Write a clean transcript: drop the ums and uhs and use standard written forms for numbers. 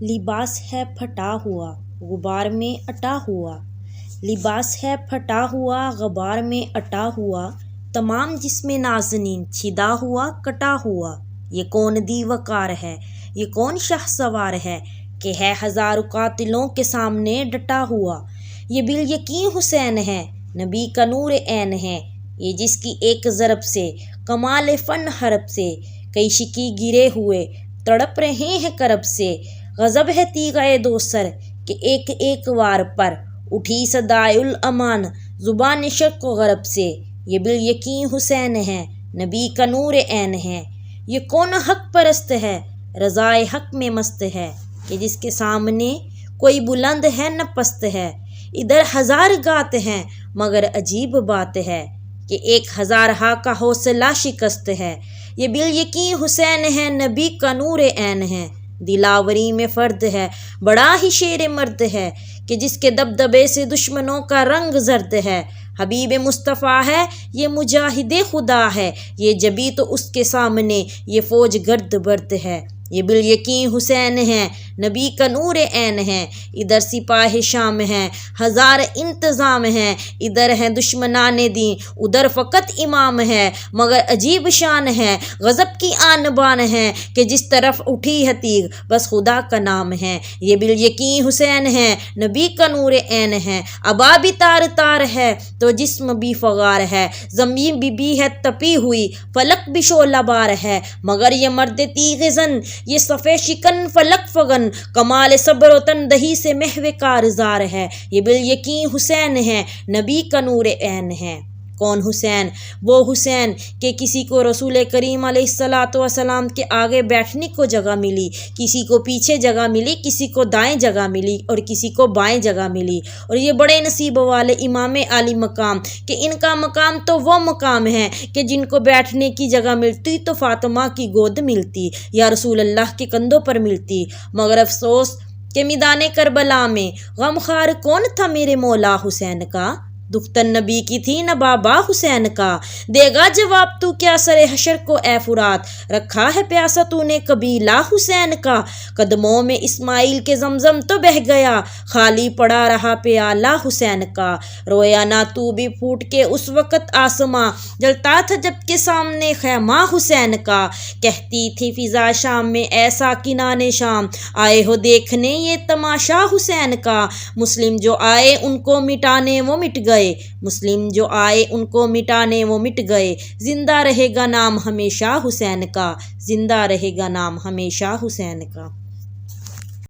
لباس ہے پھٹا ہوا غبار میں اٹا ہوا، لباس ہے پھٹا ہوا غبار میں اٹا ہوا، تمام جسم نازنین چھدا ہوا کٹا ہوا۔ یہ کون دی وقار ہے، یہ کون شاہ سوار ہے کہ ہے ہزاروں قاتلوں کے سامنے ڈٹا ہوا۔ یہ بالیقین حسین ہے، نبی کا نور عین ہے، یہ جس کی ایک ضرب سے کمال فن حرب سے کئی شکی گرے ہوئے تڑپ رہے ہیں کرب سے۔ غضب ہے تیغہ دوسر کہ ایک ایک وار پر اٹھی صدائے الامان زبان شرق و غرب سے۔ یہ بالیقین حسین ہے، نبی کا نور عین ہے، یہ کون حق پرست ہے رضائے حق میں مست ہے کہ جس کے سامنے کوئی بلند ہے نہ پست ہے۔ ادھر ہزار گات ہیں مگر عجیب بات ہے کہ ایک ہزارہا کا حوصلہ شکست ہے۔ یہ بالیقین حسین ہے، نبی کا نور عین ہے، دلاوری میں فرد ہے، بڑا ہی شیر مرد ہے کہ جس کے دبدبے سے دشمنوں کا رنگ زرد ہے۔ حبیب مصطفیٰ ہے، یہ مجاہد خدا ہے، یہ جبھی تو اس کے سامنے یہ فوج گرد برد ہے۔ یہ بالیقین حسین ہے، نبی کا نور عین ہے، ادھر سپاہ شام ہے، ہزار انتظام ہے، ادھر ہیں دشمنان دین ادھر فقط امام ہے، مگر عجیب شان ہے، غضب کی آن بان ہے کہ جس طرف اٹھی ہے تیغ بس خدا کا نام ہے۔ یہ بالیقین حسین ہے، نبی کا نور عین ہے، ابا بھی تار تار ہے تو جسم بھی فغار ہے، زمین بھی ہے تپی ہوئی، فلک بھی شعلہ بار ہے، مگر یہ مرد تیغ زن یہ صفے شکن فلک فغن، کمال صبر و تندہی سے محو کارزار ہے۔ یہ بالیقین حسین ہے، نبی کا نور عین ہے۔ کون حسین؟ وہ حسین کہ کسی کو رسول کریم علیہ الصلاۃ والسلام کے آگے بیٹھنے کو جگہ ملی، کسی کو پیچھے جگہ ملی، کسی کو دائیں جگہ ملی اور کسی کو بائیں جگہ ملی۔ اور یہ بڑے نصیب والے امام عالی مقام کہ ان کا مقام تو وہ مقام ہے کہ جن کو بیٹھنے کی جگہ ملتی تو فاطمہ کی گود ملتی یا رسول اللہ کے کندھوں پر ملتی۔ مگر افسوس کہ میدان کربلا میں غمخوار کون تھا میرے مولا حسین کا، دختر نبی کی تھی نہ بابا حسین کا۔ دے گا جواب تو کیا سر حشر کو اے فرات، رکھا ہے پیاسا تو نے قبیلہ حسین کا۔ قدموں میں اسماعیل کے زمزم تو بہہ گیا، خالی پڑا رہا پیالہ حسین کا۔ رویا نہ تو بھی پھوٹ کے اس وقت آسماں، جلتا تھا جب کہ سامنے خیمہ حسین کا۔ کہتی تھی فضا شام میں اے ساکنان شام، آئے ہو دیکھنے یہ تماشا حسین کا۔ مسلم جو آئے ان کو مٹانے وہ مٹ گئے، مسلم جو آئے ان کو مٹانے وہ مٹ گئے۔ زندہ رہے گا نام ہمیشہ حسین کا، زندہ رہے گا نام ہمیشہ حسین کا۔